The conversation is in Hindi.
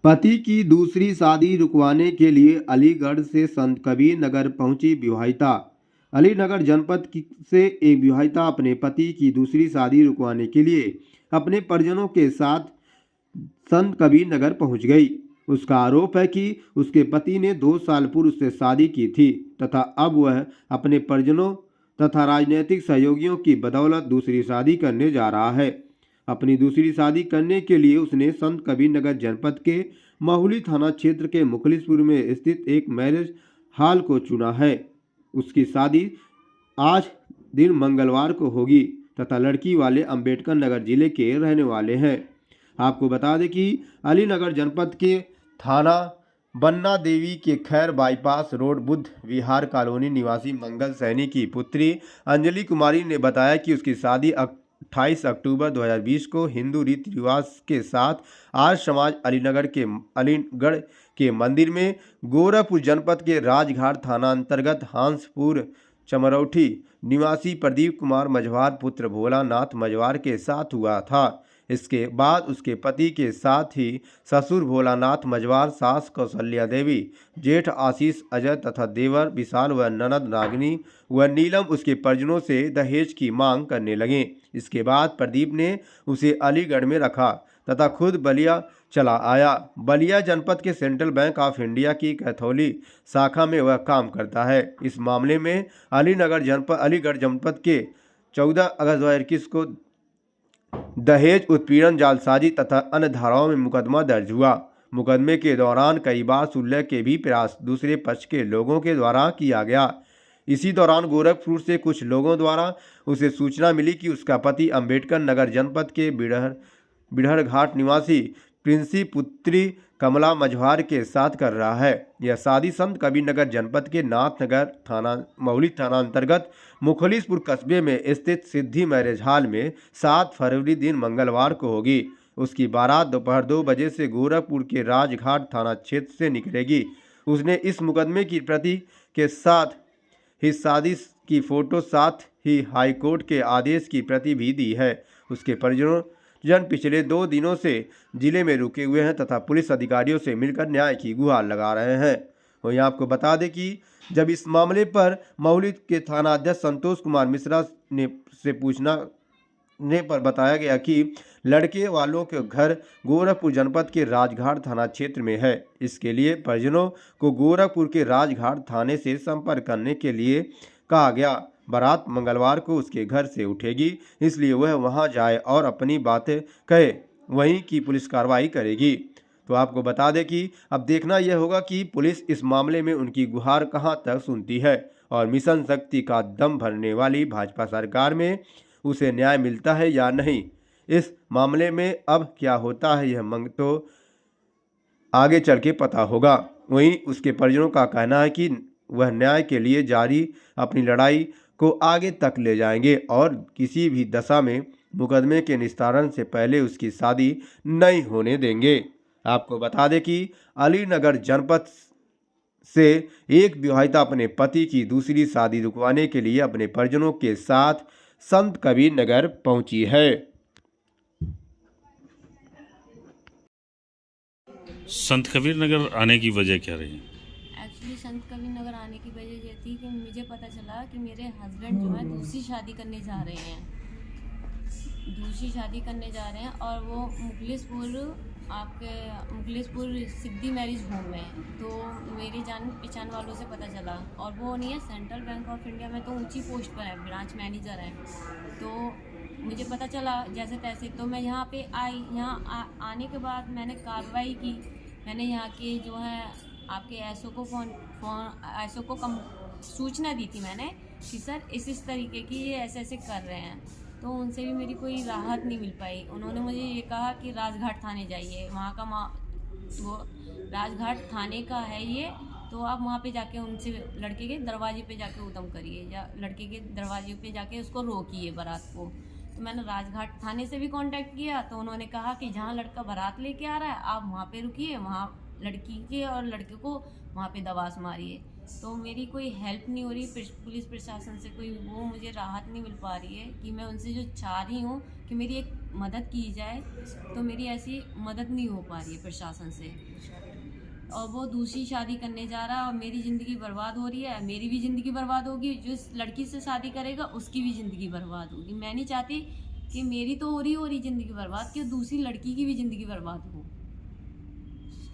पति की दूसरी शादी रुकवाने के लिए अलीगढ़ से संत कबीर नगर पहुंची विवाहिता। अलीनगर जनपद से एक विवाहिता अपने पति की दूसरी शादी रुकवाने के लिए अपने परिजनों के साथ संत कबीर नगर पहुंच गई। उसका आरोप है कि उसके पति ने 2 साल पूर्व उससे शादी की थी तथा अब वह अपने परिजनों तथा राजनीतिक सहयोगियों की बदौलत दूसरी शादी करने जा रहा है। अपनी दूसरी शादी करने के लिए उसने संत कबीर नगर जनपद के महुली थाना क्षेत्र के मुखलिसपुर में स्थित एक मैरिज हॉल को चुना है। उसकी शादी आज दिन मंगलवार को होगी तथा लड़की वाले अंबेडकर नगर जिले के रहने वाले हैं। आपको बता दें कि अलीनगर जनपद के थाना बन्ना देवी के खैर बाईपास रोड बुद्ध विहार कॉलोनी निवासी मंगल सैनी की पुत्री अंजलि कुमारी ने बताया कि उसकी शादी 28 अक्टूबर 2020 को हिंदू रीति रिवाज के साथ आर्य समाज अलीगढ़ के मंदिर में गोरखपुर जनपद के राजघाट थाना अंतर्गत हांसपुर चमरौठी निवासी प्रदीप कुमार मझवार पुत्र भोलानाथ मझवार के साथ हुआ था। इसके बाद उसके पति के साथ ही ससुर भोलानाथ मझवार, सास कौशल्या देवी, जेठ आशीष अजय तथा देवर विशाल व ननद नागनी व नीलम उसके परिजनों से दहेज की मांग करने लगे। इसके बाद प्रदीप ने उसे अलीगढ़ में रखा तथा खुद बलिया चला आया। बलिया जनपद के सेंट्रल बैंक ऑफ इंडिया की कैथोली शाखा में वह काम करता है। इस मामले में अलीगढ़ जनपद के 14 अगस्त 2021 को दहेज उत्पीड़न जालसाजी तथा अन्य धाराओं में मुकदमा दर्ज हुआ। मुकदमे के दौरान कई बार सुलह के भी प्रयास दूसरे पक्ष के लोगों के द्वारा किया गया। इसी दौरान गोरखपुर से कुछ लोगों द्वारा उसे सूचना मिली कि उसका पति अंबेडकर नगर जनपद के बिड़हर घाट निवासी प्रिंसी पुत्री कमला मझवार के साथ कर रहा है। यह शादी संत कबीर नगर जनपद के नाथनगर थाना महुली थाना अंतर्गत मुखलिसपुर कस्बे में स्थित सिद्धि मैरिज हॉल में 7 फरवरी दिन मंगलवार को होगी। उसकी बारात दोपहर 2 बजे से गोरखपुर के राजघाट थाना क्षेत्र से निकलेगी। उसने इस मुकदमे की प्रति के साथ ही शादी की फोटो साथ ही हाईकोर्ट के आदेश की प्रति भी दी है। उसके परिजनों पिछले 2 दिनों से जिले में रुके हुए हैं तथा पुलिस अधिकारियों से मिलकर न्याय की गुहार लगा रहे हैं। वहीं आपको बता दें कि जब इस मामले पर महुली के थाना अध्यक्ष संतोष कुमार मिश्रा से पूछने पर बताया गया कि लड़के वालों के घर गोरखपुर जनपद के राजघाट थाना क्षेत्र में है। इसके लिए परिजनों को गोरखपुर के राजघाट थाने से संपर्क करने के लिए कहा गया। बारात मंगलवार को उसके घर से उठेगी, इसलिए वह वहां जाए और अपनी बातें कहे, वहीं की पुलिस कार्रवाई करेगी। तो आपको बता दें कि अब देखना यह होगा कि पुलिस इस मामले में उनकी गुहार कहां तक सुनती है और मिशन शक्ति का दम भरने वाली भाजपा सरकार में उसे न्याय मिलता है या नहीं। इस मामले में अब क्या होता है यह तो आगे चल के पता होगा। वहीं उसके परिजनों का कहना है कि वह न्याय के लिए जारी अपनी लड़ाई को आगे तक ले जाएंगे और किसी भी दशा में मुकदमे के निस्तारण से पहले उसकी शादी नहीं होने देंगे। आपको बता दें कि अलीनगर जनपद से एक विवाहिता अपने पति की दूसरी शादी रुकवाने के लिए अपने परिजनों के साथ संत कबीर नगर पहुंची है। संत कबीर नगर आने की वजह क्या रही? एक्चुअली संत कबीर नगर आने की वजह ये थी कि मुझे पता चला कि मेरे हस्बैंड जो है दूसरी शादी करने जा रहे हैं और वो मुखलिसपुर सिद्धि मैरिज होम में है। तो मेरी जान पहचान वालों से पता चला और वो नहीं है सेंट्रल बैंक ऑफ इंडिया में तो ऊंची पोस्ट पर है, ब्रांच मैनेजर है। तो मुझे पता चला जैसे तैसे, तो मैं यहाँ पे आई। यहाँ आने के बाद मैंने कार्रवाई की। मैंने यहाँ के जो है आपके एसओ को सूचना दी थी मैंने कि सर इस तरीके की ये ऐसे कर रहे हैं। तो उनसे भी मेरी कोई राहत नहीं मिल पाई। उन्होंने मुझे ये कहा कि राजघाट थाने जाइए, वहाँ का वो राजघाट थाने का है ये, तो आप वहाँ पे जाके उनसे लड़के के दरवाजे पे जाके उदम करिए या लड़के के दरवाजे पे जाके उसको रोकिए बारात को। तो मैंने राजघाट थाने से भी कांटेक्ट किया तो उन्होंने कहा कि जहाँ लड़का बारात लेके आ रहा है आप वहाँ पे रुकिए, वहाँ लड़की के और लड़के को वहाँ पे दबास मारिए। तो मेरी कोई हेल्प नहीं हो रही, पुलिस प्रशासन से कोई वो मुझे राहत नहीं मिल पा रही है कि मैं उनसे जो चाह रही हूँ कि मेरी एक मदद की जाए, तो मेरी ऐसी मदद नहीं हो पा रही है प्रशासन से। और वो दूसरी शादी करने जा रहा है और मेरी ज़िंदगी बर्बाद हो रही है, मेरी भी ज़िंदगी बर्बाद होगी, जो इस लड़की से शादी करेगा उसकी भी ज़िंदगी बर्बाद होगी। मैं नहीं चाहती कि मेरी तो हो रही ज़िंदगी बर्बाद, कि दूसरी लड़की की भी ज़िंदगी बर्बाद हो।